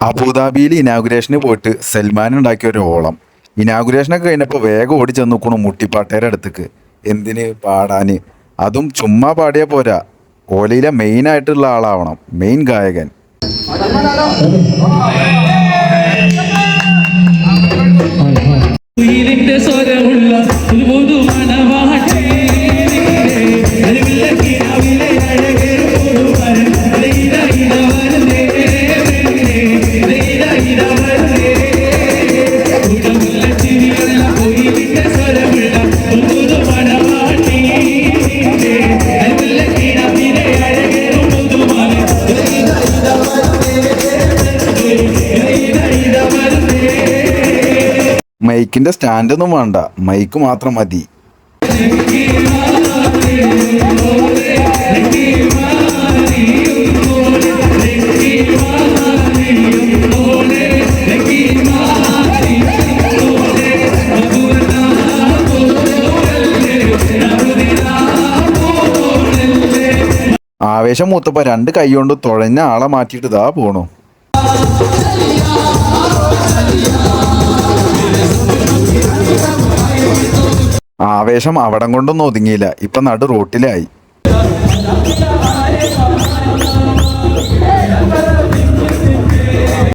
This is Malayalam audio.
അബുദാബിയിൽ ഇനാഗുറേഷന് പോയിട്ട് സൽമാൻ ഉണ്ടാക്കിയ ഒരു ഓളം. ഇനാഗുറേഷനൊക്കെ കഴിഞ്ഞപ്പോൾ വേഗം ഓടി ചെന്ന് നോക്കണു മുട്ടിപ്പാട്ടേരെ അടുത്തേക്ക്. എന്തിന് പാടാന്? അതും ചുമ്മാ പാടിയാൽ പോരാ, ഓലയിലെ മെയിൻ ആയിട്ടുള്ള ആളാവണം, മെയിൻ ഗായകൻ. മൈക്കിന്റെ സ്റ്റാൻഡൊന്നും വേണ്ട, മൈക്ക് മാത്രം മതി. ആവേശം മൂത്തപ്പോ രണ്ട് കൈ കൊണ്ട് തുഴഞ്ഞ ആളെ മാറ്റിയിട്ട് ഇതാ പോണു. ആവേശം അവിടം കൊണ്ടൊന്നും ഒതുങ്ങിയില്ല, ഇപ്പൊ നടു റോട്ടിലായി.